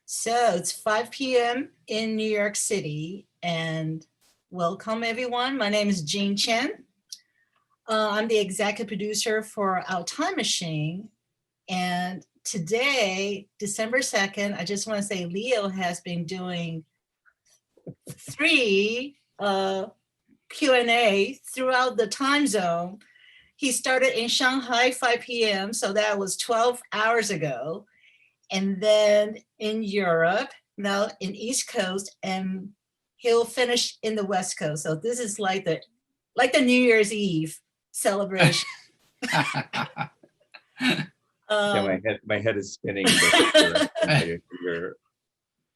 So it's 5 p.m. in New York City, and welcome everyone. My name is Jean Tsien. I'm the executive producer for Our Time Machine, and today, December 2nd, I just want to say Leo has been doing three Q&A throughout the time zone. He started in Shanghai 5 p.m., so that was 12 hours ago. And then in Europe, now in East Coast, and he'll finish in the West Coast. So this is like the New Year's Eve celebration. Yeah, my head is spinning. Your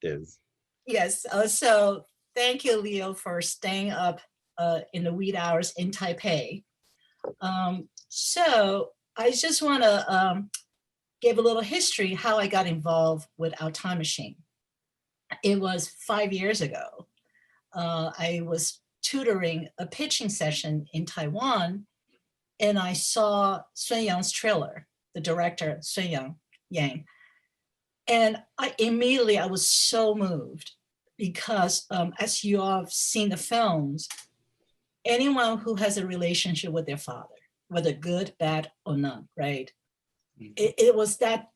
is. Yes. So thank you, Leo, for staying up in the wee hours in Taipei. So I just want to give a little history how I got involved with Our Time Machine. It was 5 years ago. I was tutoring a pitching session in Taiwan, and I saw Sun Yang's trailer, the director, Sun Yang. And I was so moved because as you all have seen the films, anyone who has a relationship with their father, whether good, bad, or none, right? It was that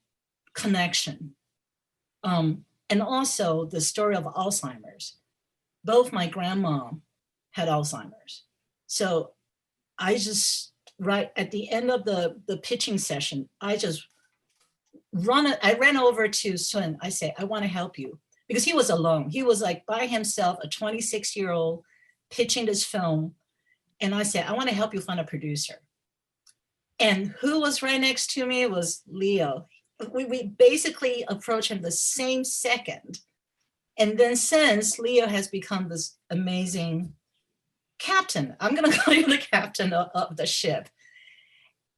connection. And also the story of Alzheimer's. Both my grandma had Alzheimer's. So I just, right at the end of the pitching session, I ran over to Sun. I said, I want to help you. Because he was alone. He was like by himself, a 26-year-old pitching this film. And I said, I want to help you find a producer. And who was right next to me was Leo. We basically approached him the same second. And then since, Leo has become this amazing captain. I'm going to call you the captain of the ship.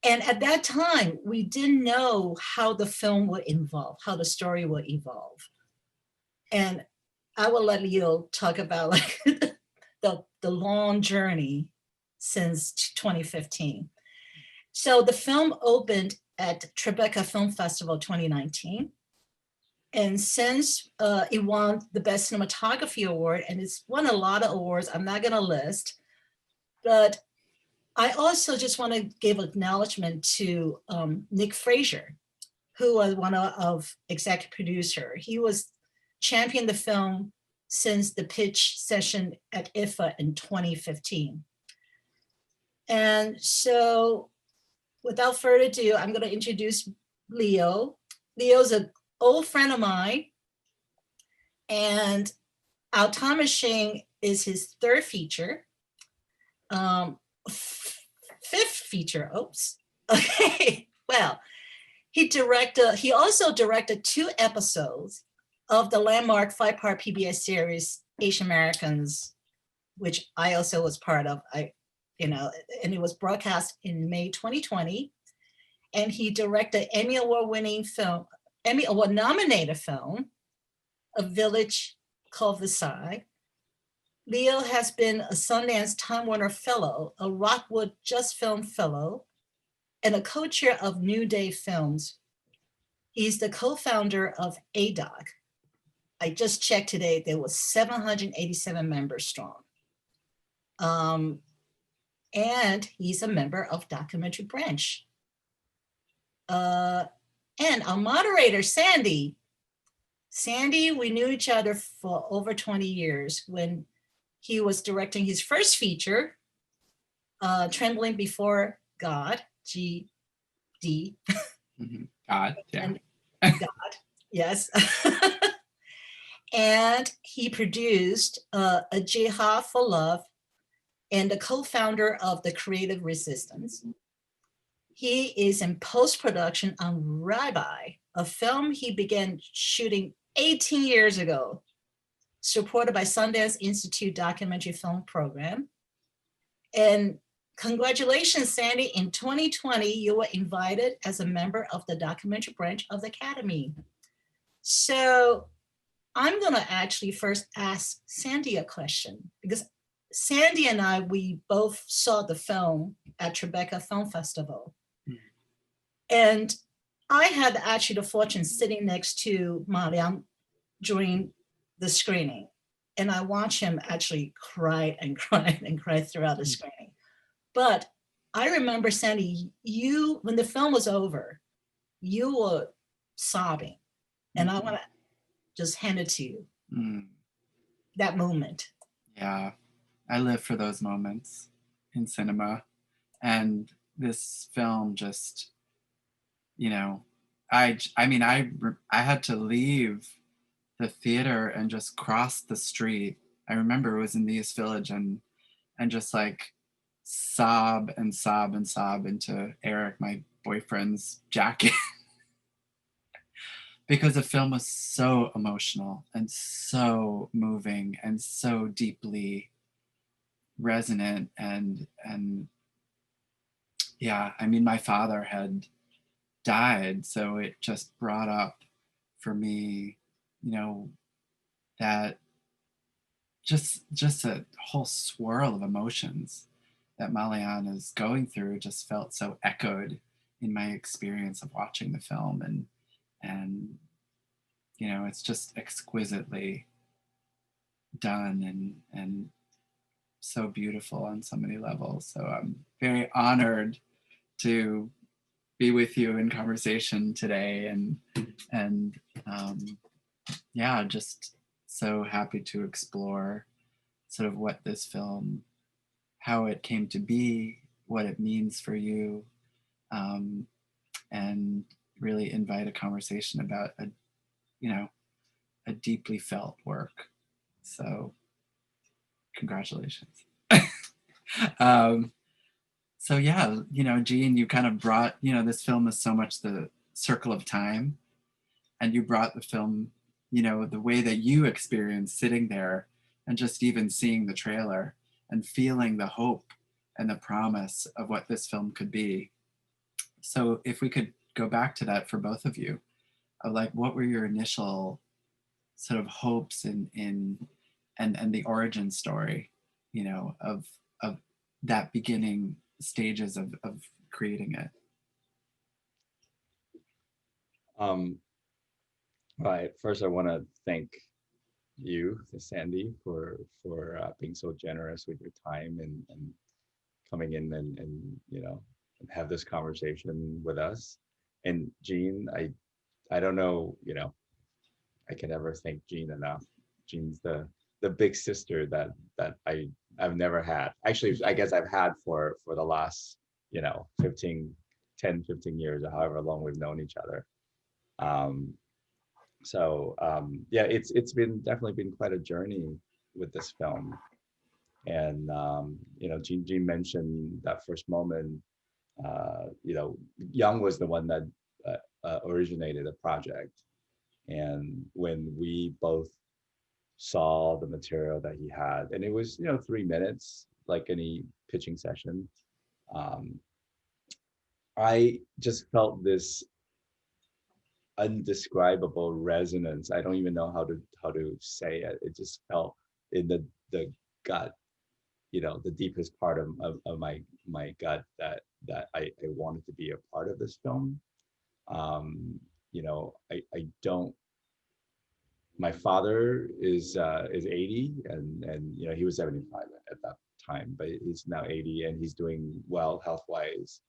And at that time, we didn't know how the film would evolve, how the story would evolve. And I will let Leo talk about like the long journey since 2015. So the film opened at Tribeca Film Festival 2019. And since it won the Best Cinematography Award, and it's won a lot of awards, I'm not gonna list, but I also just wanna give acknowledgement to Nick Fraser, who was one of executive producer. He was championed the film since the pitch session at IFA in 2015. And so, without further ado, I'm going to introduce Leo. Leo's an old friend of mine, and Our Time Machine is his third feature. Fifth feature, oops. Okay, well, he also directed 2 episodes of the landmark 5-part PBS series, Asian Americans, which I also was part of. And it was broadcast in May 2020. And he directed Emmy Award nominated film, A Village Called Versailles. Leo has been a Sundance Time Warner Fellow, a Rockwood Just Film Fellow, and a co-chair of New Day Films. He's the co-founder of ADOC. I just checked today, there was 787 members strong. And he's a member of Documentary Branch. And our moderator, Sandy. Sandy, we knew each other for over 20 years when he was directing his first feature, Trembling Before God, GD. God, yeah. And God, yes. And he produced A Jihad for Love, and the co-founder of the Creative Resistance. He is in post-production on Rabbi, a film he began shooting 18 years ago, supported by Sundance Institute Documentary Film Program. And congratulations, Sandy, in 2020, you were invited as a member of the documentary branch of the Academy. So I'm gonna actually first ask Sandy a question, because Sandy and I, we both saw the film at Tribeca Film Festival. And I had actually the fortune sitting next to Ma Liang during the screening. And I watched him actually cry and cry and cry throughout the screening. But I remember, Sandy, you, when the film was over, you were sobbing. And I want to just hand it to you, Mm, that moment. yeah, I live for those moments in cinema. And this film just, you know, I mean, I had to leave the theater and just cross the street. I remember it was in the East Village, and just like sob and sob and sob into Eric, my boyfriend's jacket, because the film was so emotional and so moving and so deeply resonant. And yeah, I mean, my father had died, so it just brought up for me, you know, that just a whole swirl of emotions that Malian is going through just felt so echoed in my experience of watching the film. And you know, it's just exquisitely done and so beautiful on so many levels. So I'm very honored to be with you in conversation today, and yeah, just so happy to explore sort of what this film, how it came to be, what it means for you, um, and really invite a conversation about a, you know, a deeply felt work. So congratulations. um, so yeah, you know, Jean, you kind of brought, you know, this film is so much the circle of time, and you brought the film, you know, the way that you experienced sitting there and just even seeing the trailer and feeling the hope and the promise of what this film could be. So if we could go back to that for both of you, of like, what were your initial sort of hopes in and the origin story, you know, of that beginning stages of creating it? Um, right. First, I want to thank you, Sandy, for being so generous with your time and coming in and you know have this conversation with us. And Jean, I don't know, you know, I can never thank Jean enough. Jean's the big sister that I've never had. Actually, I guess I've had for the last, you know, 15 years or however long we've known each other. Um, yeah, it's been definitely been quite a journey with this film. And you know, Jean mentioned that first moment. You know, Young was the one that originated the project, and when we both saw the material that he had, and it was, you know, 3 minutes like any pitching session, um, I just felt this undescribable resonance. I don't even know how to say it. It just felt in the gut, you know, the deepest part of my gut that I wanted to be a part of this film. You know, I don't. My father is 80, and you know, he was 75 at that time, but he's now 80 and he's doing well health wise.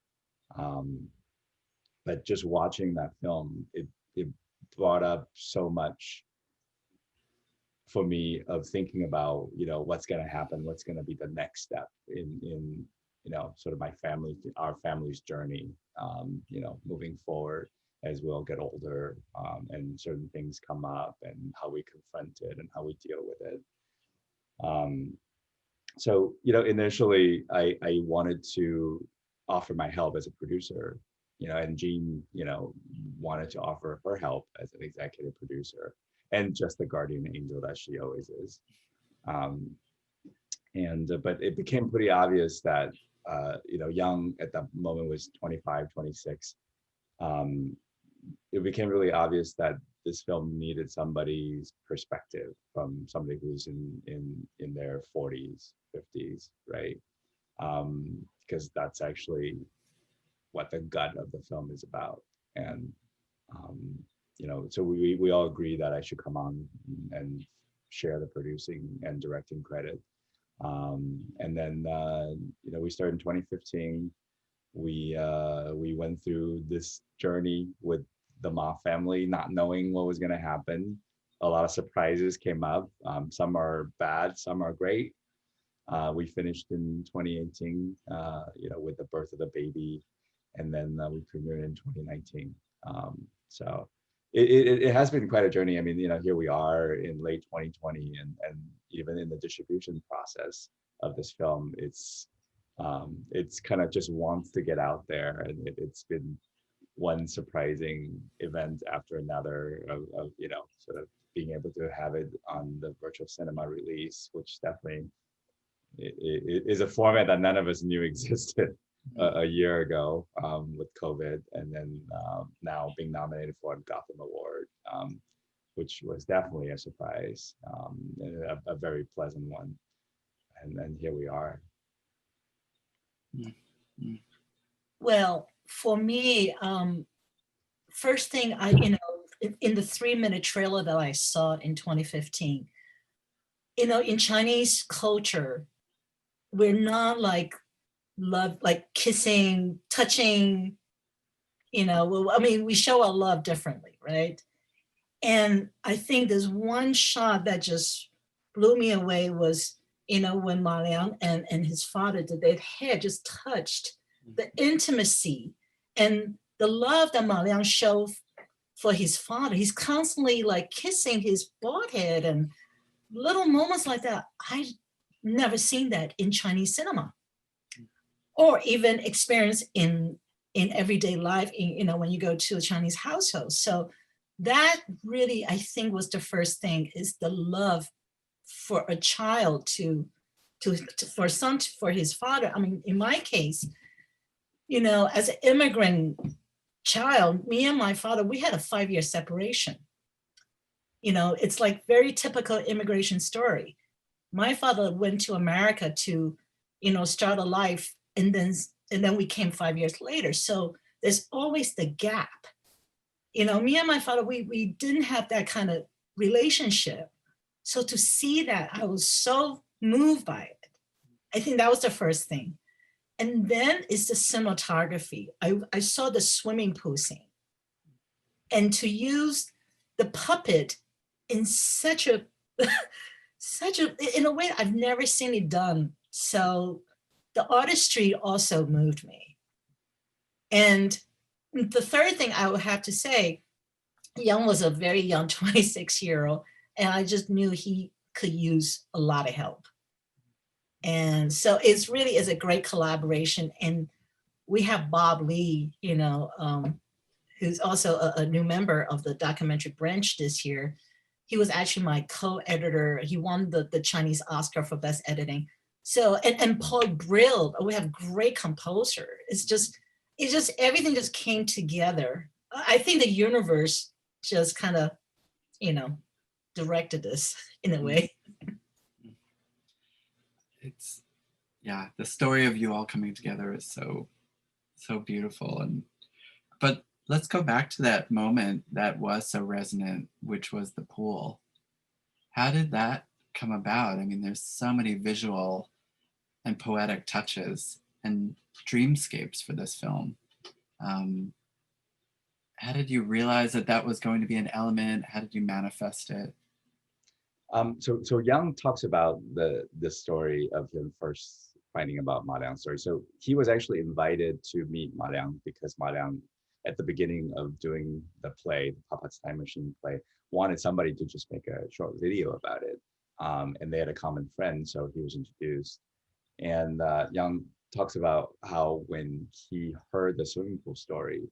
Um, but just watching that film, it brought up so much for me of thinking about, you know, what's going to happen, what's going to be the next step in you know, sort of our family's journey, you know, moving forward as we all get older, and certain things come up and how we confront it and how we deal with it. um, so, you know, initially I wanted to offer my help as a producer, you know, and Jean, you know, wanted to offer her help as an executive producer and just the guardian angel that she always is. Um, and but it became pretty obvious that you know, Young at that moment was 25, 26. Um, it became really obvious that this film needed somebody's perspective, from somebody who's in their 40s, 50s, right? Because that's actually what the gut of the film is about. And um, so we all agree that I should come on and share the producing and directing credit. And then we started in 2015. We went through this journey with the Ma family, not knowing what was going to happen. A lot of surprises came up. Some are bad, some are great. We finished in 2018, with the birth of the baby, and then we premiered in 2019. So it has been quite a journey. I mean, here we are in late 2020, and even in the distribution process of this film, it's kind of just wants to get out there, and it's been one surprising event after another of sort of being able to have it on the virtual cinema release, which definitely it is a format that none of us knew existed a year ago with COVID, and then now being nominated for a Gotham Award, which was definitely a surprise, and a very pleasant one. And then here we are. Well, for me, first thing in the 3-minute trailer that I saw in 2015, in Chinese culture, we're not like love, like kissing, touching, I mean, we show our love differently, right? And I think there's one shot that just blew me away was, when Ma Liang and his father, their head just touched, the intimacy and the love that Ma Liang showed for his father. He's constantly like kissing his bald head and little moments like that. I never seen that in Chinese cinema, or even experience in everyday life, when you go to a Chinese household. So that really, I think, was the first thing, is the love for a child for his father. I mean, in my case, as an immigrant child, me and my father, we had a 5-year separation. It's like very typical immigration story. My father went to America to, start a life, and then we came 5 years later. So there's always the gap. Me and my father, we didn't have that kind of relationship. So to see that, I was so moved by it. I think that was the first thing. And then is the cinematography. I saw the swimming pool scene, and to use the puppet in such a in a way I've never seen it done. So the artistry also moved me. And the third thing I would have to say, Young was a very young 26-year-old, and I just knew he could use a lot of help. And so it's really is a great collaboration. And we have Bob Lee, who's also a new member of the documentary branch this year. He was actually my co-editor. He won the Chinese Oscar for best editing. So, and Paul Brill, we have great composer. It's just everything just came together. I think the universe just kind of, directed this in a way. It's, yeah, the story of you all coming together is so beautiful. But let's go back to that moment that was so resonant, which was the pool. How did that come about? I mean, there's so many visual and poetic touches and dreamscapes for this film. How did you realize that was going to be an element? How did you manifest it? So Yang talks about the story of him first finding about Ma Liang's story. So he was actually invited to meet Ma Liang because Ma Liang, at the beginning of doing the play, the Papa's Time Machine play, wanted somebody to just make a short video about it. And they had a common friend, so he was introduced. And Yang talks about how when he heard the swimming pool story,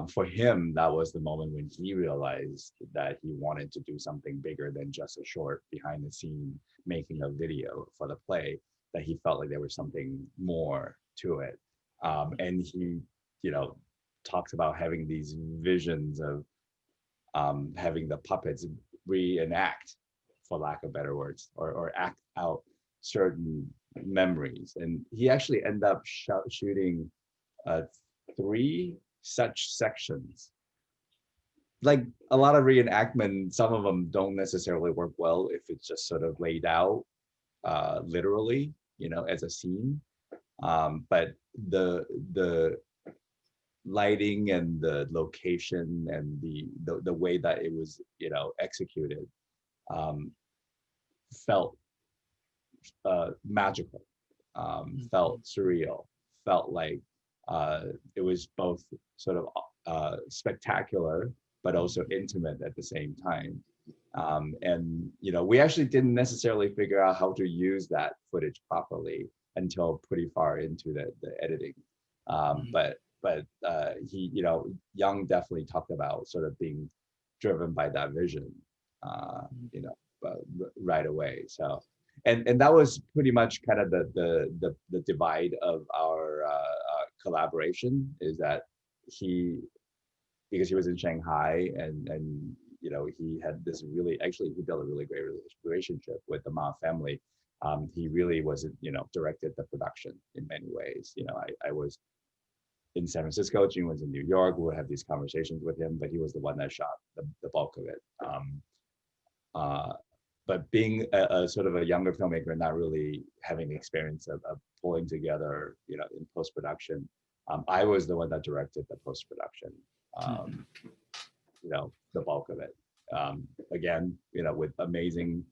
for him, that was the moment when he realized that he wanted to do something bigger than just a short behind the scene making a video for the play, that he felt like there was something more to it. And he, talks about having these visions of having the puppets reenact, for lack of better words, or act out certain memories. And he actually ended up shooting 3 such sections like a lot of reenactment, some of them don't necessarily work well if it's just sort of laid out literally, as a scene. But the lighting and the location and the way that it was, executed, um, felt magical, felt surreal, felt like it was both sort of spectacular, but also intimate at the same time. And we actually didn't necessarily figure out how to use that footage properly until pretty far into the editing. But he, Young definitely talked about sort of being driven by that vision, you know, right away. So, and that was pretty much kind of the divide of our collaboration, is that he, because he was in Shanghai, and he had this really, actually he built a really great relationship with the Ma family. He really wasn't, directed the production in many ways. I was in San Francisco, Jean was in New York. We would have these conversations with him, but he was the one that shot the bulk of it. But being a sort of a younger filmmaker, not really having the experience of pulling together, in post-production, I was the one that directed the post-production, the bulk of it. Again, with amazing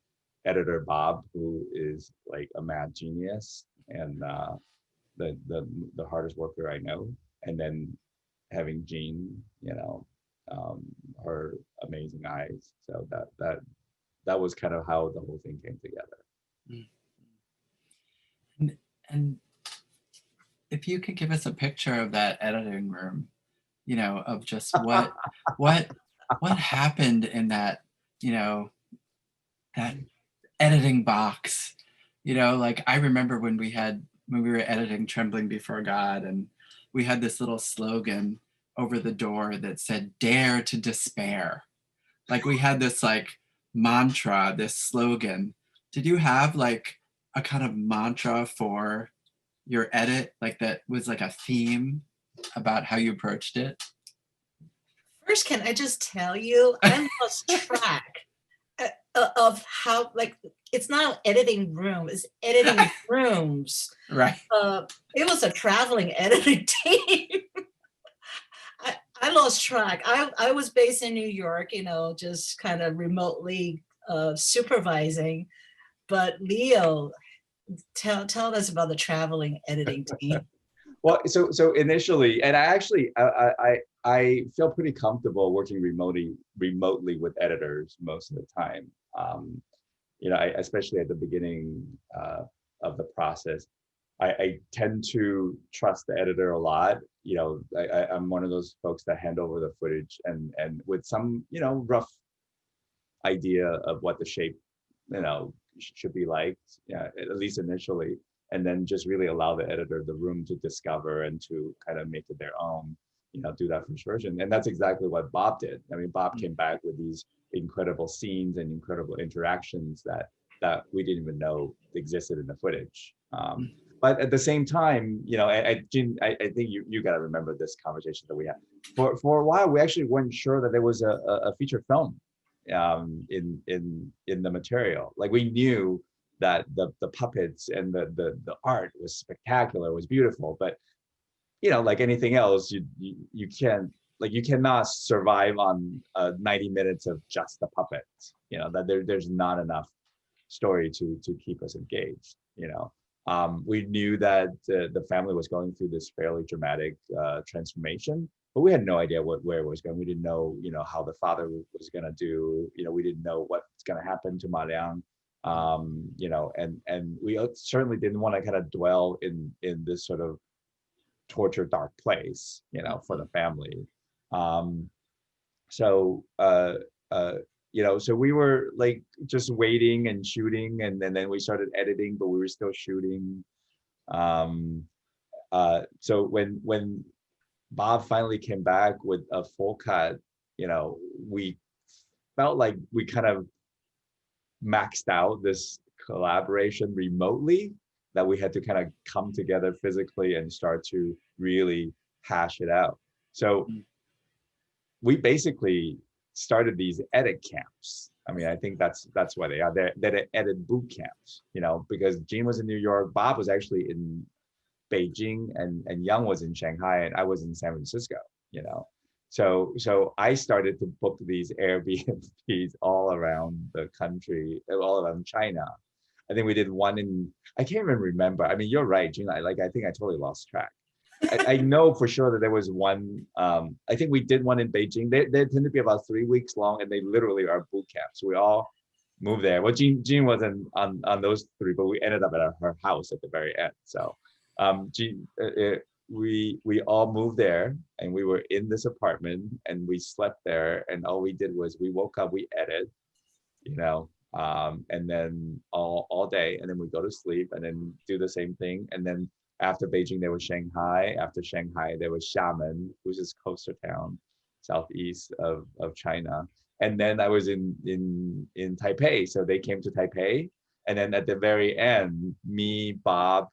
editor Bob, who is like a mad genius and the hardest worker I know. And then having Jean, her amazing eyes. So that was kind of how the whole thing came together. And if you could give us a picture of that editing room, of just what happened in that, that editing box, like I remember when we were editing Trembling Before God, and we had this little slogan over the door that said, "Dare to despair." Like we had this like mantra, this slogan. Did you have like a kind of mantra for your edit, like that was like a theme about how you approached it? First, can I just tell you, I lost track of how, like, it's not editing room, it's editing rooms. Right. It was a traveling editing team. I lost track. I was based in New York, just kind of remotely supervising. But Leo, tell us about the traveling editing team. Well, so initially, and I feel pretty comfortable working remotely with editors most of the time. Especially at the beginning of the process, I tend to trust the editor a lot. I'm one of those folks that hand over the footage and with some, rough idea of what the shape, should be like, at least initially, and then just really allow the editor the room to discover and to kind of make it their own, do that first version. And that's exactly what Bob did. I mean, Bob came back with these incredible scenes and incredible interactions that we didn't even know existed in the footage. But at the same time, I think you got to remember this conversation that we had. For a while, we actually weren't sure that there was a feature film in the material. Like we knew that the puppets and the art was spectacular, was beautiful, but like anything else, you can't, like you cannot survive on 90 minutes of just the puppets. That there's not enough story to keep us engaged. We knew that the family was going through this fairly dramatic transformation, but we had no idea where it was going. We didn't know, how the father was going to do. We didn't know what's going to happen to Ma Liang. And we certainly didn't want to kind of dwell in this sort of tortured, dark place, for the family. So we were like just waiting and shooting, and then we started editing, but we were still shooting. So when Bob finally came back with a full cut, we felt like we kind of maxed out this collaboration remotely, that we had to kind of come together physically and start to really hash it out. So we basically started these edit camps. I mean, I think that's why they are. They're edit boot camps, you know, because Jean was in New York, Bob was actually in Beijing, and Young was in Shanghai, and I was in San Francisco, you know. So I started to book these Airbnbs all around the country, all around China. I think we did one in, I can't even remember. I mean, you're right, Jean. I think I totally lost track. I know for sure that there was one. I think we did one in Beijing. They tend to be about 3 weeks long, and they literally are boot camps. We all moved there. Well, Jean wasn't on those three, but we ended up at her house at the very end. So, Jean, we all moved there, and we were in this apartment, and we slept there, and all we did was we woke up, we edited, you know, and then all day, and then we go to sleep, and then do the same thing, and then after Beijing there was Shanghai. After Shanghai there was Xiamen, which is coastal town southeast of China, and then I was in Taipei, so they came to Taipei, and then at the very end, me, Bob,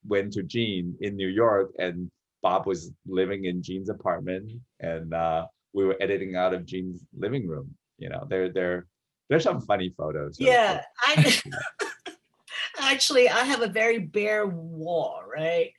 went to Jean in New York, and Bob was living in Jean's apartment, and we were editing out of Jean's living room. You know, there's some funny photos. Yeah, I actually I have a very bare wall, right?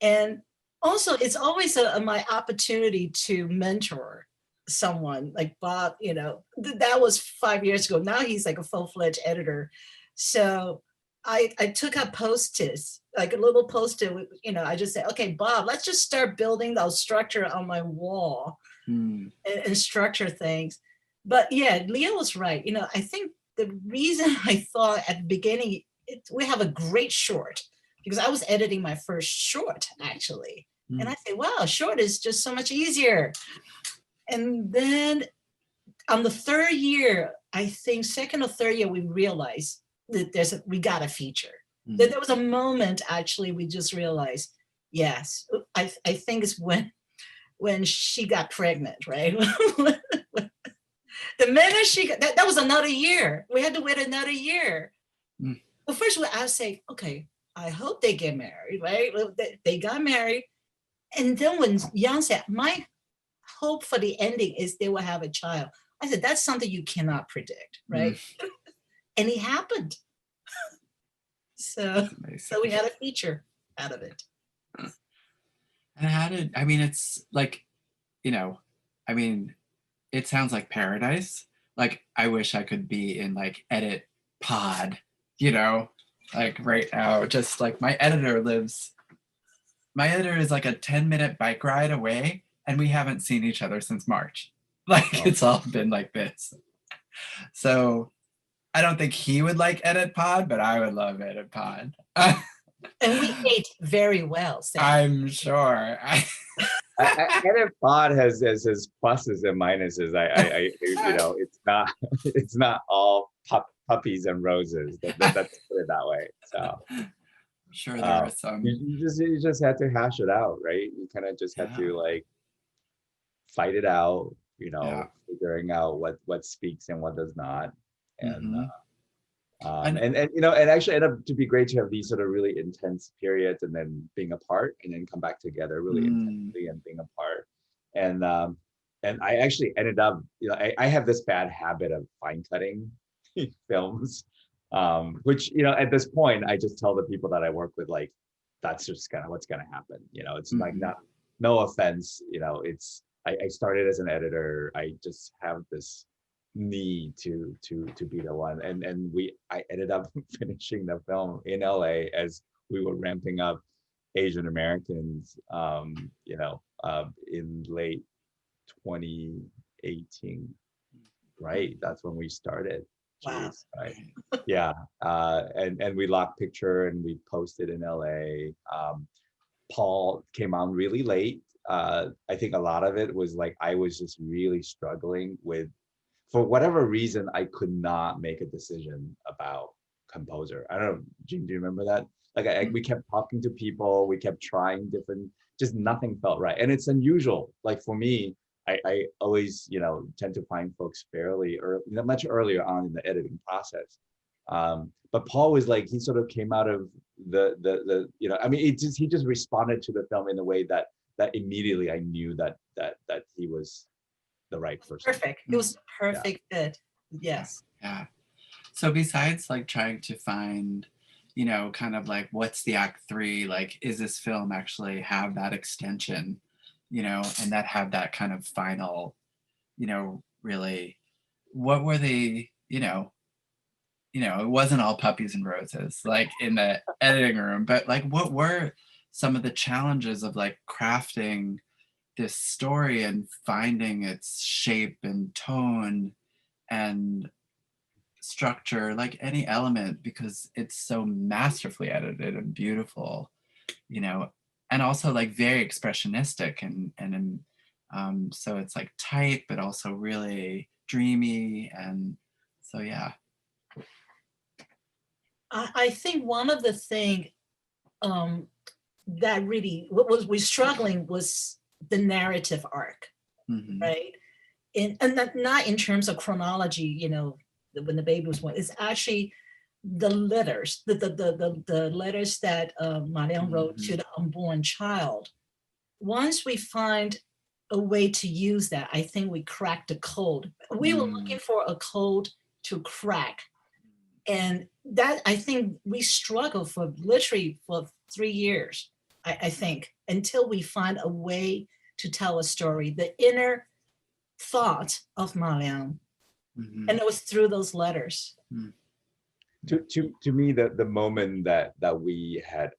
And also it's always my opportunity to mentor someone like Bob, you know, that was 5 years ago. Now he's like a full-fledged editor. So I took up post-its, like a little post-it, you know, I just said, okay, Bob, let's just start building those structure on my wall and structure things. But yeah, Leo was right. You know, I think the reason I thought at the beginning, we have a great short, because I was editing my first short actually. And I say, wow, short is just so much easier. And then on the third year, I think second or third year, we realized that we got a feature. That there was a moment actually we just realized, yes, I think it's when she got pregnant, right? The minute she got, that was another year. We had to wait another year. Well, first I say, okay, I hope they get married, right? They got married. And then when Yang said, my hope for the ending is they will have a child. I said, that's something you cannot predict, right? And it happened. So we had a feature out of it. And how did, I mean, it's like, you know, I mean, it sounds like paradise. Like, I wish I could be in like edit pod, you know, like right now, just like my editor is like a 10-minute bike ride away, and we haven't seen each other since March. Like, it's all been like this. So I don't think he would like edit pod, but I would love edit pod. And we ate very well. So. I'm sure. Edit pod has his pluses and minuses. I you know, it's not all puppies and roses. Let's put it that way. So I'm sure there are some. You just had to hash it out, right? You kind of just had to like fight it out, you know, figuring out what speaks and what does not, and and you know, it actually ended up to be great to have these sort of really intense periods, and then being apart, and then come back together really intensely and being apart, and I actually ended up, you know, I have this bad habit of fine cutting films, which, you know, at this point I just tell the people that I work with, like, that's just kind of what's going to happen, you know. It's like, no offense, you know, it's I started as an editor. I just have this need to be the one, and I ended up finishing the film in LA as we were ramping up Asian Americans, you know, in late 2018, right? That's when we started. Wow. Right. Yeah. And we locked picture and we posted in LA. Paul came on really late. I think a lot of it was like I was just really struggling with, for whatever reason, I could not make a decision about composer. I don't know, Jean, do you remember that? Like we kept talking to people, we kept trying different, just nothing felt right. And it's unusual. Like for me, I always, you know, tend to find folks fairly early, much earlier on in the editing process. But Paul was like, he sort of came out of the you know, I mean, he just responded to the film in a way that immediately I knew that he was the right person. Perfect. It was the perfect fit. Yes. Yeah. So besides like trying to find, you know, kind of like what's the act three, like is this film actually have that extension, you know, and that have that kind of final, you know, really, what were the, it wasn't all puppies and roses like in the editing room, but like what were some of the challenges of like crafting this story and finding its shape and tone and structure, like any element, because it's so masterfully edited and beautiful, you know, and also like very expressionistic and so it's like tight but also really dreamy, and so yeah. I think one of the thing that really what was we struggling was the narrative arc, Mm-hmm. right? And not in terms of chronology, you know, when the baby was born. It's actually the letters, the letters that Marianne wrote to the unborn child. Once we find a way to use that, I think we cracked the code. We were looking for a code to crack. And that, I think we struggled for literally for 3 years, I think, until we find a way to tell a story, the inner thought of Marianne. Mm-hmm. And it was through those letters. To me, the moment that we had,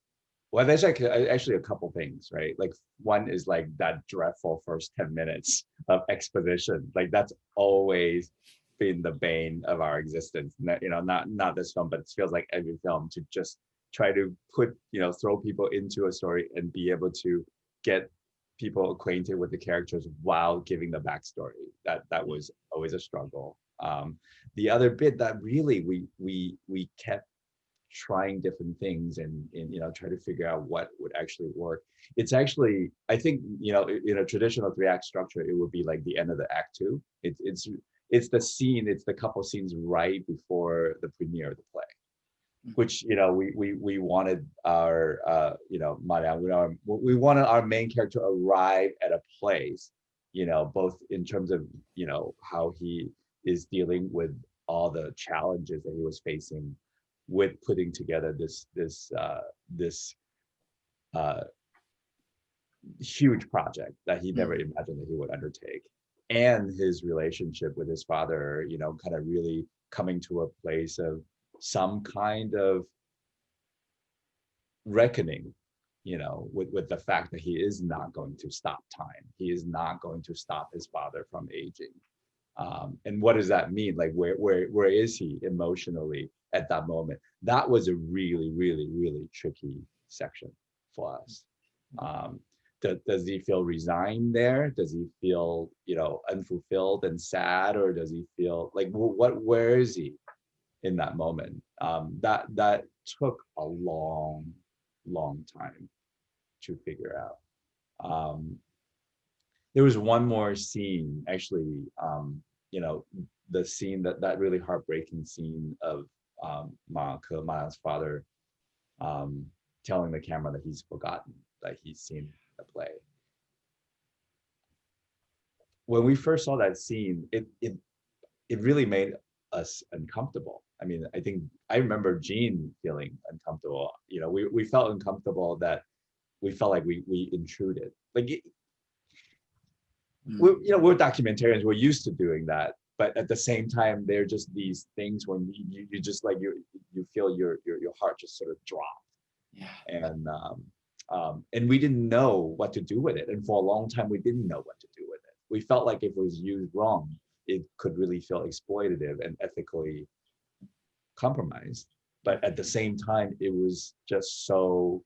well, there's actually a couple things, right? Like one is like that dreadful first 10 minutes of exposition. Like that's always been the bane of our existence. Not this film, but it feels like every film, to just try to put, throw people into a story and be able to get people acquainted with the characters while giving the backstory. That was always a struggle. The other bit that really we kept trying different things and try to figure out what would actually work. It's actually, I think, in a traditional 3-act structure, it would be like the end of the act 2. It's the scene, it's the couple scenes right before the premiere of the play, which we wanted our Marianne, we wanted our main character to arrive at a place, both in terms of how he is dealing with all the challenges that he was facing with putting together this huge project that he never imagined that he would undertake, and his relationship with his father, kind of really coming to a place of some kind of reckoning, with the fact that he is not going to stop time. He is not going to stop his father from aging. And what does that mean? Like, where is he emotionally at that moment? That was a really, really, really tricky section for us. Does he feel resigned there? Does he feel, unfulfilled and sad, or does he feel like where is he in that moment? That took a long time to figure out. There was one more scene, actually, the scene, that really heartbreaking scene of Ma's father telling the camera that he's forgotten, that he's seen the play. When we first saw that scene, it really made us uncomfortable. I mean, I remember Jean feeling uncomfortable. We felt uncomfortable, that we felt like we intruded. Like, we're documentarians, we're used to doing that, but at the same time, they're just these things when you just like you feel your heart just sort of drop. Yeah. And we didn't know what to do with it, and for a long time we didn't know what to do with it. We felt like if it was used wrong, it could really feel exploitative and ethically compromised. But at the same time, it was just so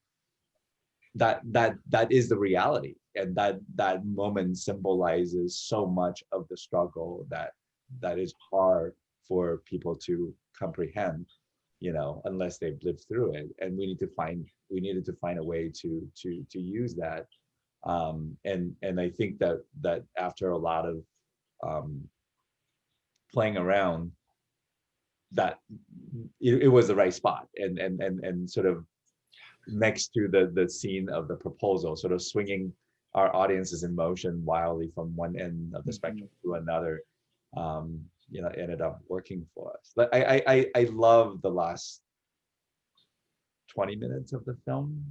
that is the reality, and that moment symbolizes so much of the struggle that is hard for people to comprehend, unless they've lived through it. And we needed to find a way to use that. And I think that after a lot of playing around, that it was the right spot, and sort of next to the scene of the proposal, sort of swinging our audience's emotion wildly from one end of the spectrum to another, ended up working for us. But I love the last 20 minutes of the film.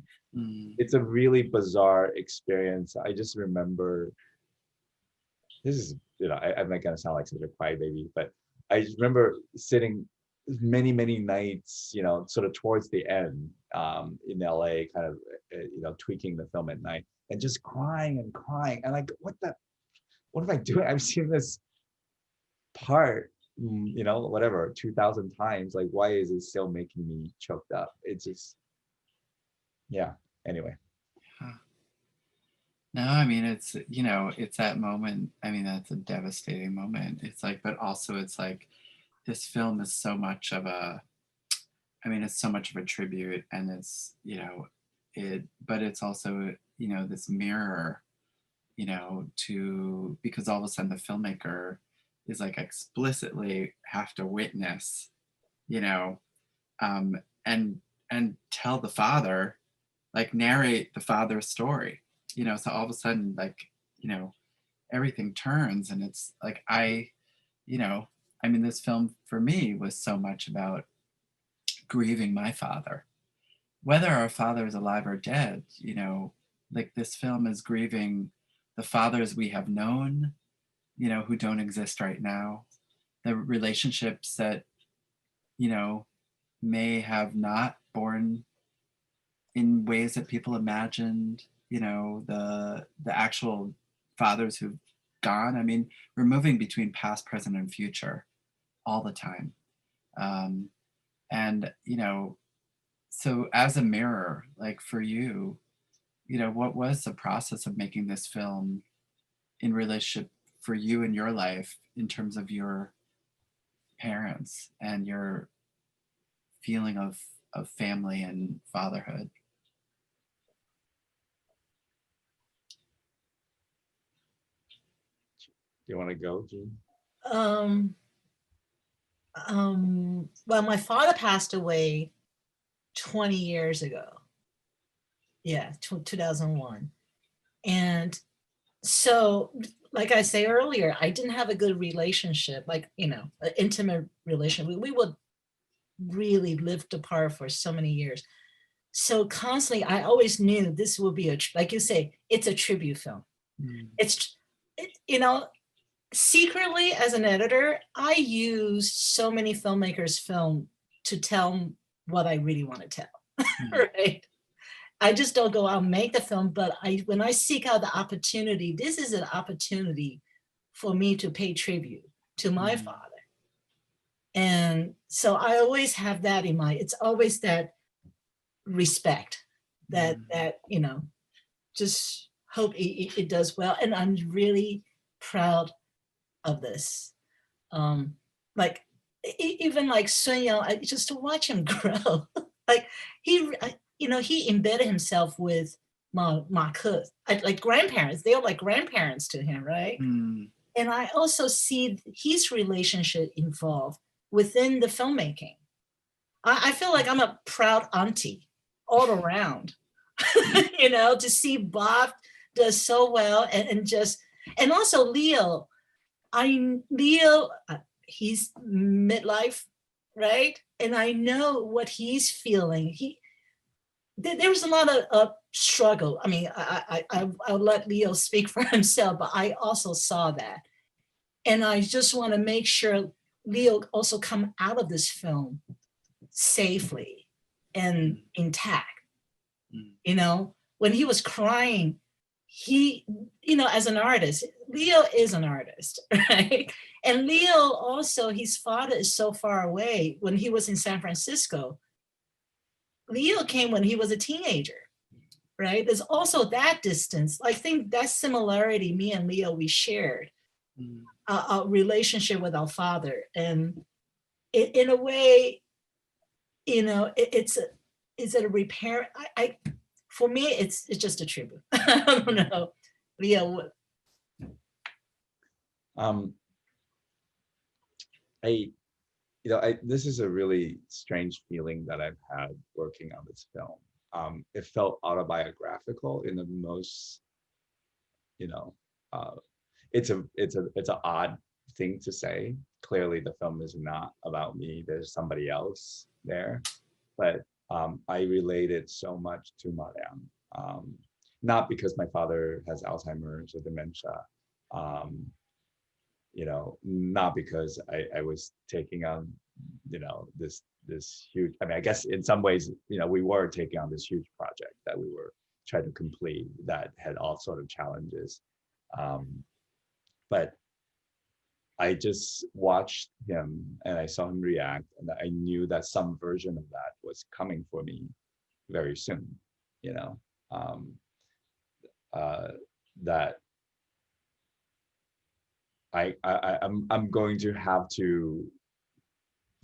It's a really bizarre experience. I just remember, this is, I'm not gonna sound like such a crybaby, but I just remember sitting many nights, sort of towards the end, in LA, kind of, tweaking the film at night, and just crying and crying, and like, what am I doing? I've seen this part, whatever, 2,000 times. Like, why is it still making me choked up? It's just, yeah. Anyway. No, I mean, it's, it's that moment. I mean, that's a devastating moment. It's like, but also it's like, this film is so much of a, it's so much of a tribute, and it's, but it's also, this mirror, because all of a sudden the filmmaker is like explicitly have to witness, and tell the father, like narrate the father's story, so all of a sudden, like, everything turns, and it's like, this film for me was so much about grieving my father, whether our father is alive or dead. Like, this film is grieving the fathers we have known, who don't exist right now, the relationships that, may have not born in ways that people imagined, the actual fathers who've gone. We're moving between past, present, and future all the time. And, so as a mirror, like for you, what was the process of making this film in relationship for you in your life, in terms of your parents and your feeling of family and fatherhood? Do you want to go, Jean? Well, my father passed away 20 years ago. Yeah, 2001. And so, like I say earlier, I didn't have a good relationship, like, an intimate relationship. We would really lived apart for so many years. So constantly, I always knew this would be like you say, it's a tribute film. It's, secretly as an editor, I use so many filmmakers' film to tell what I really want to tell, right? I just don't go out and make the film, but when I seek out the opportunity, this is an opportunity for me to pay tribute to my father. And so I always have that in mind. It's always that respect that, just hope it does well. And I'm really proud of this. Like, even like Sun Yang, just to watch him grow, like he embedded himself with Ma Ke, like grandparents. They are like grandparents to him, right? And I also see his relationship involved within the filmmaking. I feel like I'm a proud auntie all around, to see Bob does so well, and also Leo. Leo, he's midlife, right? And I know what he's feeling. There was a lot of struggle. I'll let Leo speak for himself, but I also saw that. And I just want to make sure Leo also come out of this film safely and intact. When he was crying, he, as an artist, Leo is an artist, right? And Leo also, his father is so far away. When he was in San Francisco, Leo came when he was a teenager, right? There's also that distance. I think that similarity, me and Leo, we shared a relationship with our father. And in a way, it's a repair. For me, it's just a tribute. I don't know. Leo. This is a really strange feeling that I've had working on this film. It felt autobiographical in the most you know, it's an odd thing to say. Clearly, the film is not about me. There's somebody else there, but I related so much to Mariam. Not because my father has Alzheimer's or dementia, um, not because I was taking on, this huge. I mean, I guess in some ways, we were taking on this huge project that we were trying to complete that had all sort of challenges. Um, but I just watched him and I saw him react, and I knew that some version of that was coming for me very soon. You know, um, uh, that I'm going to have to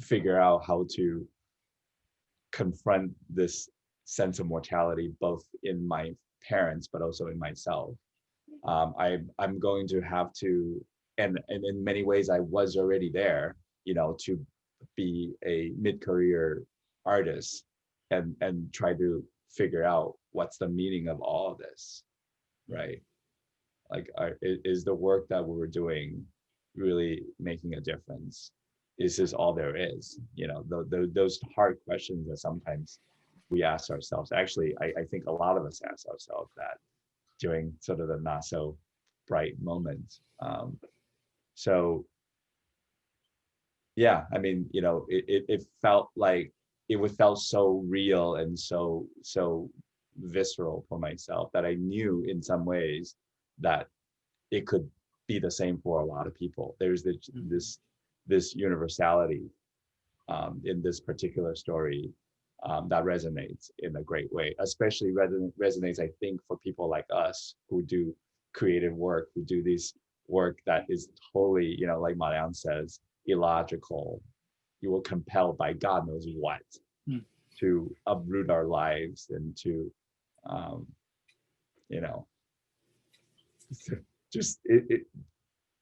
figure out how to confront this sense of mortality, both in my parents but also in myself. I'm going to have to, and in many ways I was already there, to be a mid-career artist and try to figure out what's the meaning of all of this, right? Like, is the work that we were doing really making a difference? Is this all there is? Those hard questions that sometimes we ask ourselves. Actually, I think a lot of us ask ourselves that during sort of the not so bright moments. So yeah, I mean, it felt like felt so real and so visceral for myself that I knew in some ways that it could be the same for a lot of people. There's this universality in this particular story that resonates in a great way. Especially resonates, I think, for people like us who do creative work, who do this work that is totally, like Marianne says, illogical. You were compelled by God knows what to uproot our lives and to, you know, just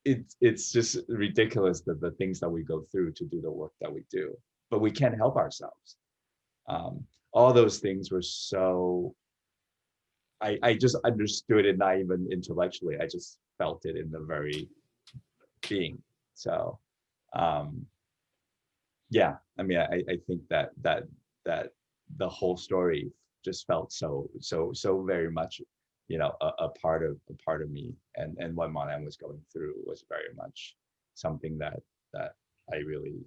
it's just ridiculous that the things that we go through to do the work that we do, but we can't help ourselves. All those things were so, I just understood it, not even intellectually. I just felt it in the very being. So, yeah, I mean, I think that the whole story just felt so very much, a part of me, and what Monan was going through was very much something that I really,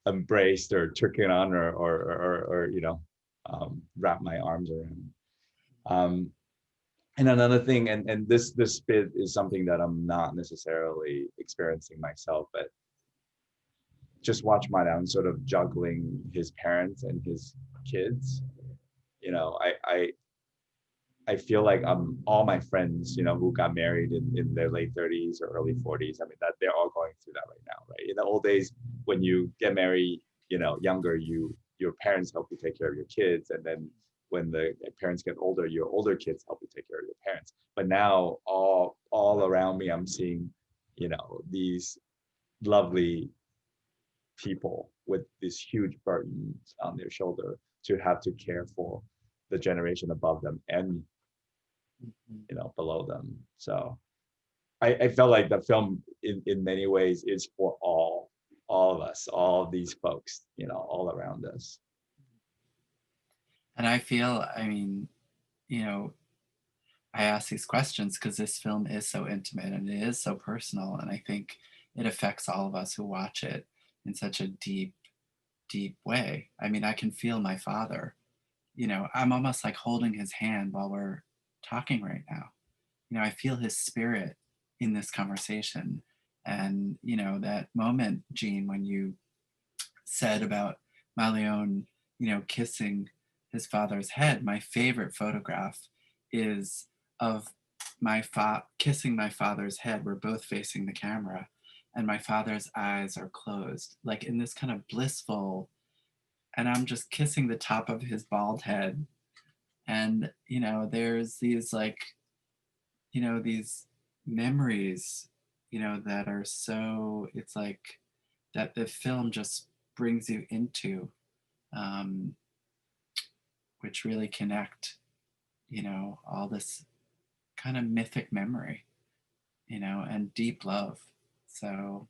embraced or took it on or wrap my arms around. And another thing, and this bit is something that I'm not necessarily experiencing myself, but just watch my dad sort of juggling his parents and his kids. I feel like all my friends, who got married in their late 30s or early 40s, I mean, that they're all going through that right now, right? In the old days, when you get married, younger, your parents help you take care of your kids. And then when the parents get older, your older kids help you take care of your parents. But now all around me, I'm seeing, these lovely people with these huge burdens on their shoulder to have to care for the generation above them and below them. So I felt like the film in many ways is for all of us, all of these folks, all around us. And I feel, I mean, I ask these questions because this film is so intimate and it is so personal, and I think it affects all of us who watch it in such a deep way. I mean, I can feel my father. I'm almost like holding his hand while we're talking right now. I feel his spirit in this conversation. And, that moment, Jean, when you said about Malione, kissing his father's head, my favorite photograph is of kissing my father's head. We're both facing the camera, and my father's eyes are closed, like in this kind of blissful, and I'm just kissing the top of his bald head. And, there's these like, these memories, that are so, it's like that the film just brings you into, which really connect, you know, all this kind of mythic memory, you know, and deep love. So,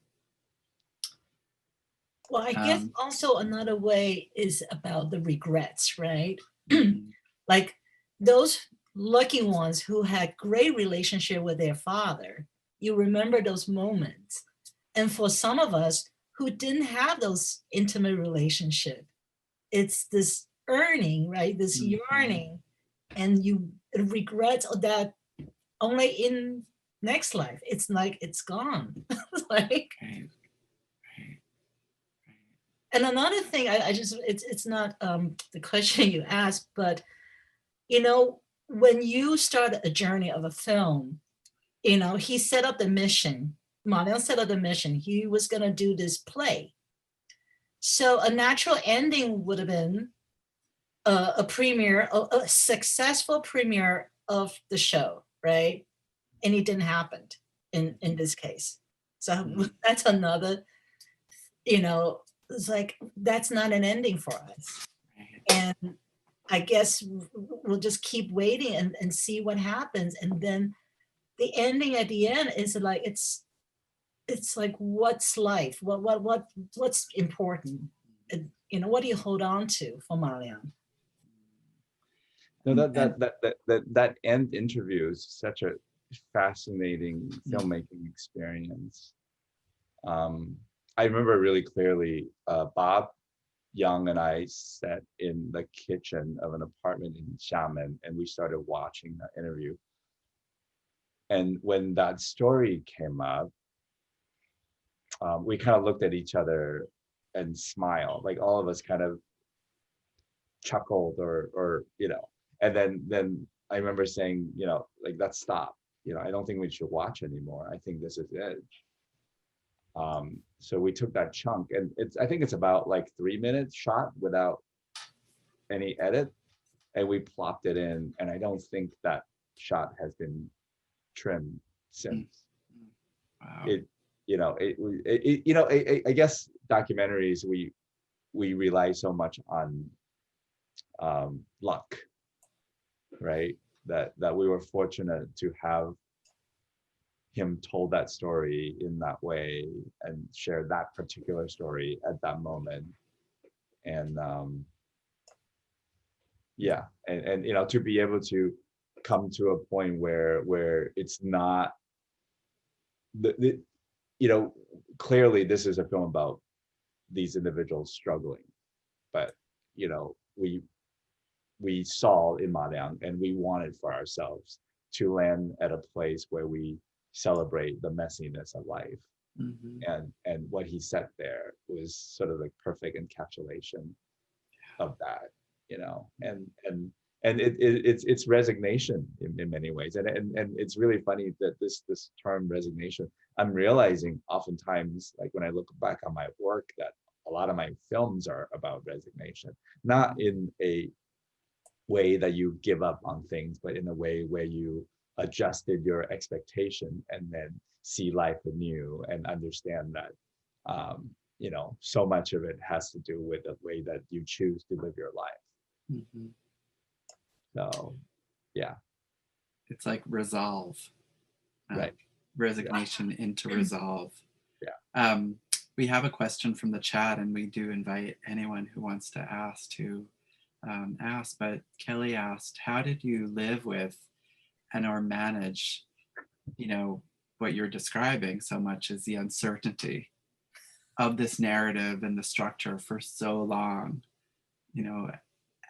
Well, I guess also another way is about the regrets, right? mhm, Like those lucky ones who had great relationship with their father, you remember those moments. And for some of us who didn't have those intimate relationship, it's this yearning, right? This mhm, yearning, and you regret that only in next life. It's like it's gone. Like, right, right, and another thing, I just it's not the question you asked, but you know, when you start a journey of a film, you know, he set up the mission. Marion set up the mission. He was going to do this play. So a natural ending would have been a premiere, a successful premiere of the show, right? And it didn't happen in this case. So mhm, that's another, you know, it's like that's not an ending for us. right. And I guess we'll just keep waiting and see what happens. And then the ending at the end is like it's like what's life? What's important? And, you know, what do you hold on to for Marianne? No, And that end interview is such a fascinating mm, filmmaking experience. Um, I remember really clearly, Bob Young and I sat in the kitchen of an apartment in Xiamen, and we started watching the interview. And when that story came up, we kind of looked at each other and smiled, like all of us kind of chuckled or and then I remember saying, like, let's stop. I don't think we should watch anymore. I think this is it. So we took that chunk, and I think it's about like 3 minutes shot without any edit, and we plopped it in, and I don't think that shot has been trimmed mm, since. mm. Wow. It I guess documentaries, we rely so much on luck, right? That we were fortunate to have him told that story in that way and share that particular story at that moment. And yeah, and to be able to come to a point where it's not the clearly this is a film about these individuals struggling, but we saw in Madang, and we wanted for ourselves to land at a place where we celebrate the messiness of life. Mhm. And what he said there was sort of like perfect encapsulation of that, and it's resignation in many ways, and it's really funny that this term resignation, I'm realizing oftentimes, like when I look back on my work, that a lot of my films are about resignation, not in a way that you give up on things, but in a way where you adjusted your expectation and then see life anew and understand that so much of it has to do with the way that you choose to live your life. Mhm. So yeah, It's like resolve, uh, right. Yeah, resignation into resolve. yeah. Um, we have a question from the chat, and we do invite anyone who wants to ask to ask. But Kelly asked, "How did you live with and or manage, you know, what you're describing so much as the uncertainty of this narrative and the structure for so long? You know,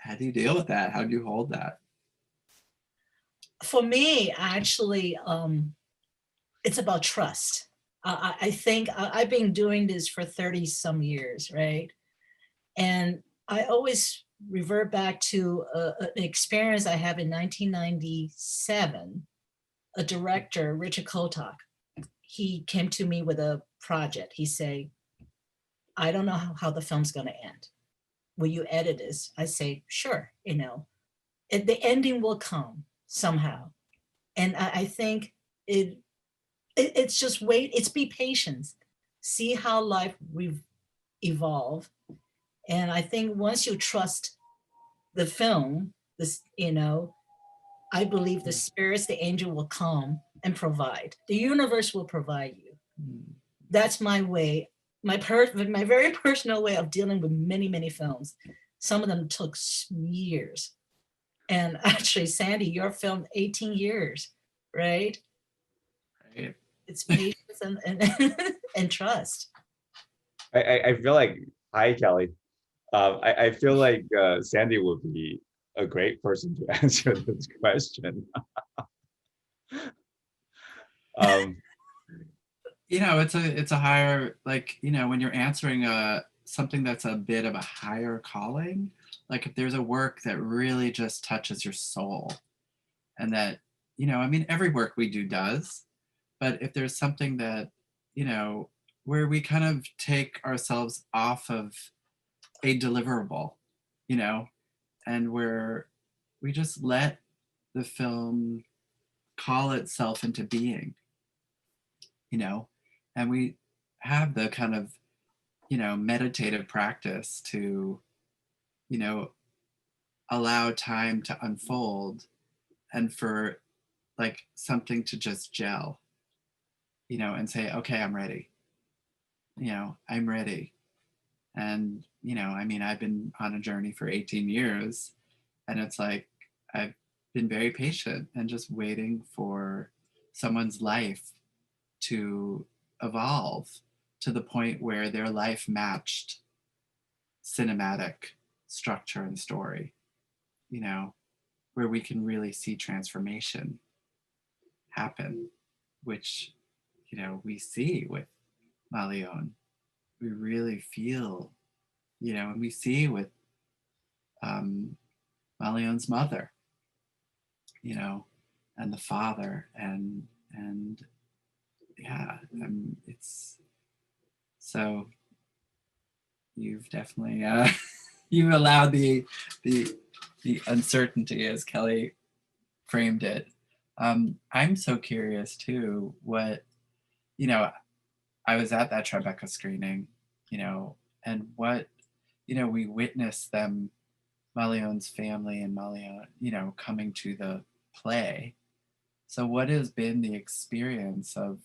how do you deal with that? How do you hold that?" For me, actually, it's about trust. I think I've been doing this for 30 some years, right? And I always revert back to an experience I have in 1997. A director, Richard Kotok, he came to me with a project. He said, I don't know how the film's going to end. Will you edit this? I say, sure, the ending will come somehow. And I think it's just wait, it's be patient, see how life evolve. And I think once you trust the film, this, I believe the spirits, the angel will come and provide. The universe will provide you. Mm. That's my way, my very personal way of dealing with many, many films. Some of them took years. And actually, Sandy, your film, 18 years, right? Right. It's patience and, and trust. I feel like, hi, Kelly. I feel like Sandy would be a great person to answer this question. um, It's a higher, like, when you're answering something that's a bit of a higher calling, like if there's a work that really just touches your soul, and that, I mean, every work we do does, but if there's something that, where we kind of take ourselves off of a deliverable, you know, and where we just let the film call itself into being, and we have the kind of, meditative practice to, you know, allow time to unfold and for like something to just gel, and say, okay, I'm ready. I'm ready. And, I mean, I've been on a journey for 18 years, and it's like I've been very patient and just waiting for someone's life to evolve to the point where their life matched cinematic structure and story, where we can really see transformation happen, which, we see with Malion. We really feel, and we see with um, Malion's mother, and the father, and yeah, it's so you've definitely you've allowed the uncertainty, as Kelly framed it. I'm so curious too. What I was at that Tribeca screening, and what we witnessed them, Malion's family and Malion, coming to the play. So, what has been the experience of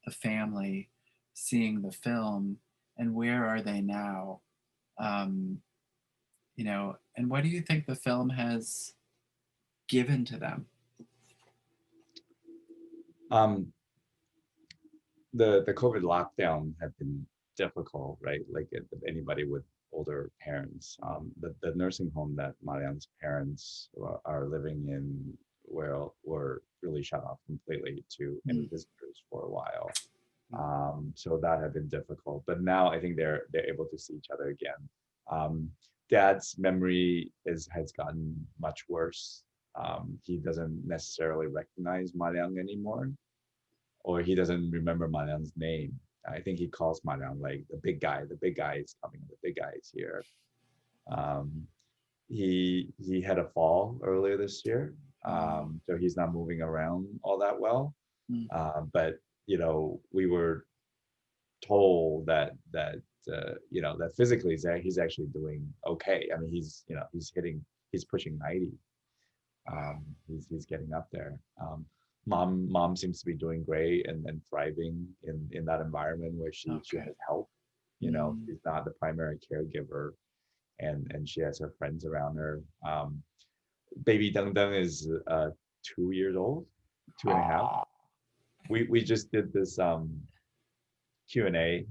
the family seeing the film, and where are they now? Um, and what do you think the film has given to them? the COVID lockdown had been difficult, right? Like anybody with older parents, the nursing home that Marianne's parents are living in were really shut off completely to any visitors for a while. So that had been difficult, but now I think they're able to see each other again. Dad's memory has gotten much worse. He doesn't necessarily recognize Marianne anymore, or he doesn't remember Marianne's name. I think he calls Marianne like the big guy. The big guy is coming. The big guy is here. He had a fall earlier this year, so he's not moving around all that well. But we were told that that physically he's actually doing okay. I mean, he's pushing 90. He's getting up there. Mom seems to be doing great and thriving in that environment where she has help. She's not the primary caregiver, and she has her friends around her. Baby Deng Deng is 2 years old, 2.5. We just did this Q&A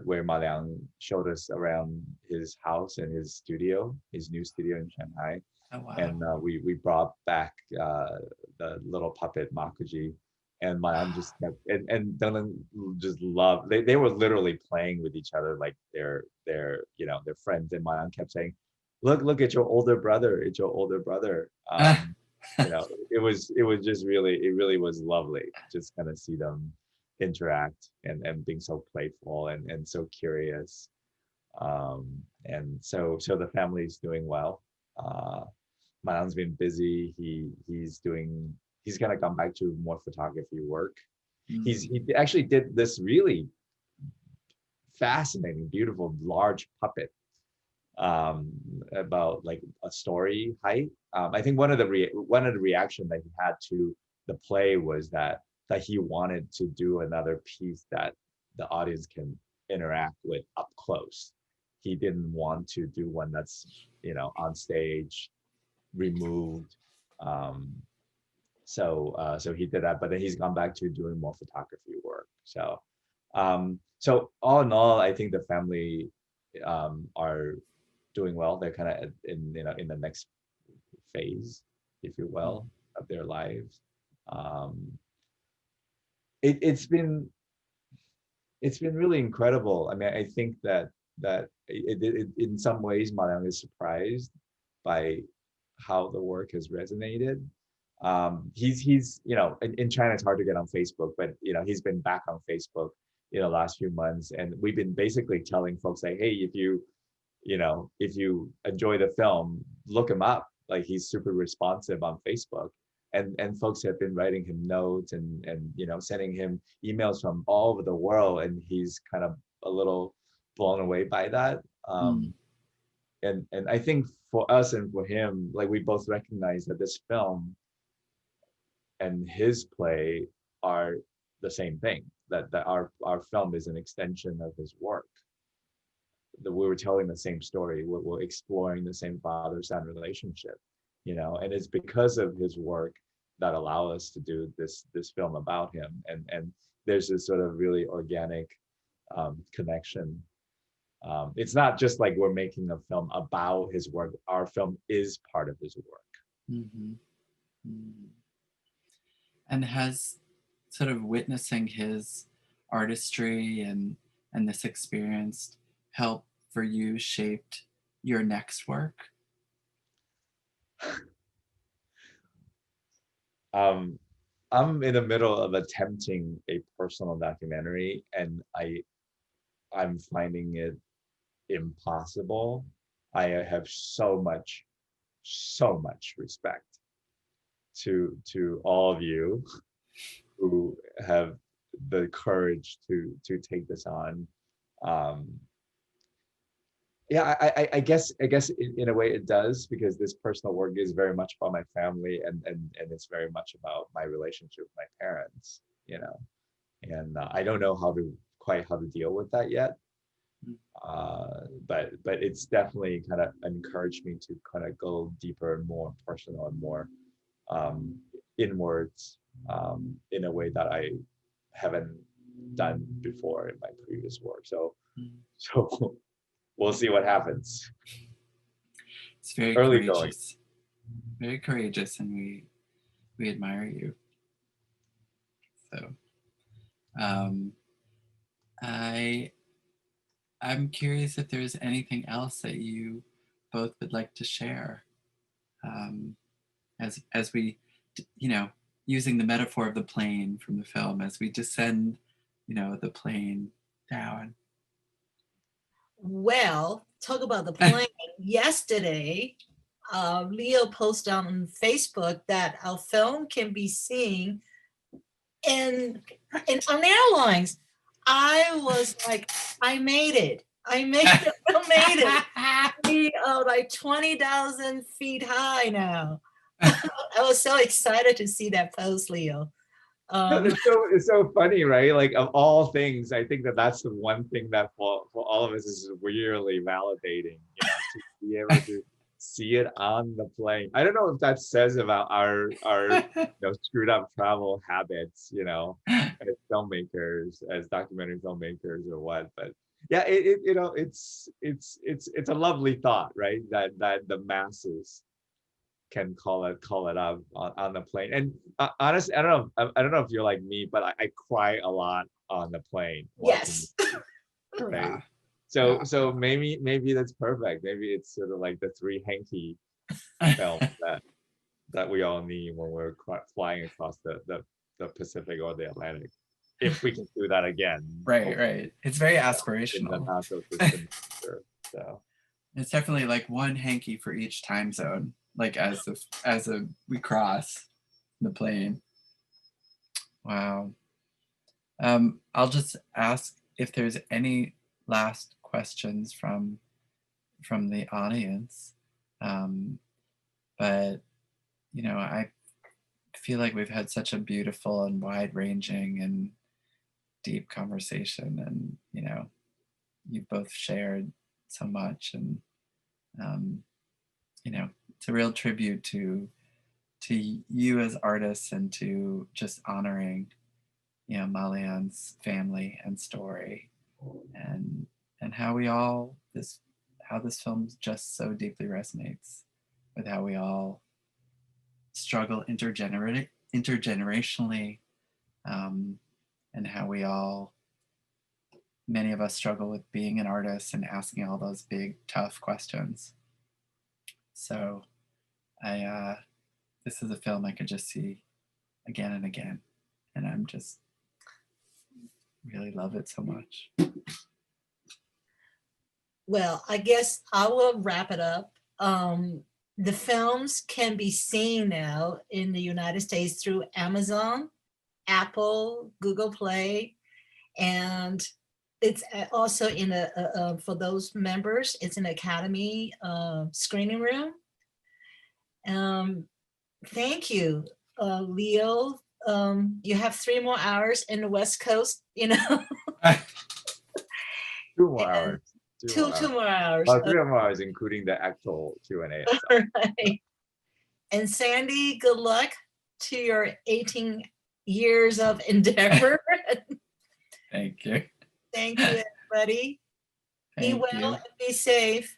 where Maliang showed us around his house and his studio, his new studio in Shanghai. Oh, wow. And we brought back the little puppet Makuji, and Maliang just kept and Deng just loved. They were literally playing with each other like they're friends, and Maliang kept saying, "Look at your older brother! It's your older brother." It was just it really was lovely just kind of see them interact and being so playful and so curious. And so the family's doing well. Milan's been busy. He's gonna come back to more photography work. He actually did this really fascinating, beautiful, large puppet about like a story height. I think one of the reaction that he had to the play was that he wanted to do another piece that the audience can interact with up close. He didn't want to do one that's, you know, on stage, removed. So he did that, but then he's gone back to doing more photography work. So all in all, I think the family are doing well. They're kind of in, you know, in the next phase, if you will, of their lives. It's been really incredible. I mean, I think that in some ways, Mariang is surprised by how the work has resonated. He's you know, in China it's hard to get on Facebook, but you know, he's been back on Facebook in the last few months, and we've been basically telling folks like, hey, if you know, if you enjoy the film, look him up. Like, he's super responsive on Facebook, and folks have been writing him notes and you know, sending him emails from all over the world, and he's kind of a little blown away by that. And I think for us and for him, like, we both recognize that this film and his play are the same thing, that our film is an extension of his work, that we were telling the same story, we're exploring the same father-son relationship, you know, and it's because of his work that allow us to do this film about him, and there's this sort of really organic connection. It's not just like we're making a film about his work, our film is part of his work. Mm-hmm. Mm-hmm. And has sort of witnessing his artistry and this experience helped for you shaped your next work? I'm in the middle of attempting a personal documentary, and I'm finding it impossible. I have so much respect to all of you who have the courage to take this on. Yeah, I guess in a way it does, because this personal work is very much about my family, and it's very much about my relationship with my parents, you know, and I don't know how to deal with that yet. But it's definitely kind of encouraged me to kind of go deeper and more personal and more inwards, in a way that I haven't done before in my previous work. So we'll see what happens. It's very Early courageous, very courageous, and we admire you. So I'm curious if there's anything else that you both would like to share, as we, you know, using the metaphor of the plane from the film, as we descend, you know, the plane down. Well, talk about the plane. Yesterday, Leo posted on Facebook that our film can be seen in on airlines. I was like, I made it. I made it. I made it. We are like 20,000 feet high now. I was so excited to see that post, Leo. It's so funny, right? Like, of all things, I think that's the one thing that for all of us is really validating, you know, to be able to see it on the plane. I don't know if that says about our you know, screwed up travel habits, you know, as filmmakers, as documentary filmmakers, or what. But yeah, it you know, it's a lovely thought, right? That the masses can call it up on the plane. And honestly, I don't know if you're like me, but I cry a lot on the plane. Yes. Right. So maybe that's perfect. Maybe it's sort of like the three hanky film that we all need when we're flying across the Pacific or the Atlantic, if we can do that again. Right. It's very aspirational. In the not so distant future. So it's definitely like one hanky for each time zone, like as we cross the plane. Wow. I'll just ask if there's any last questions from the audience. But, you know, I feel like we've had such a beautiful and wide-ranging and deep conversation, and, you know, you've both shared so much, and you know, it's a real tribute to you as artists, and to just honoring, you know, Malian's family and story, and how we all how this film just so deeply resonates with how we all struggle intergenerationally, and how we all, many of us, struggle with being an artist and asking all those big tough questions. So this is a film I could just see again and again, and I'm just really love it so much. Well, I guess I will wrap it up. The films can be seen now in the United States through Amazon, Apple, Google Play, and it's also in for those members, it's an Academy screening room. Thank you, Leo. You have 3 more hours in the West Coast, you know. 2 more hours. Two more hours. Oh, 3 more hours, including the actual Q&A. Right. And Sandy, good luck to your 18 years of endeavor. Thank you. Thank you, everybody. Be well and be safe.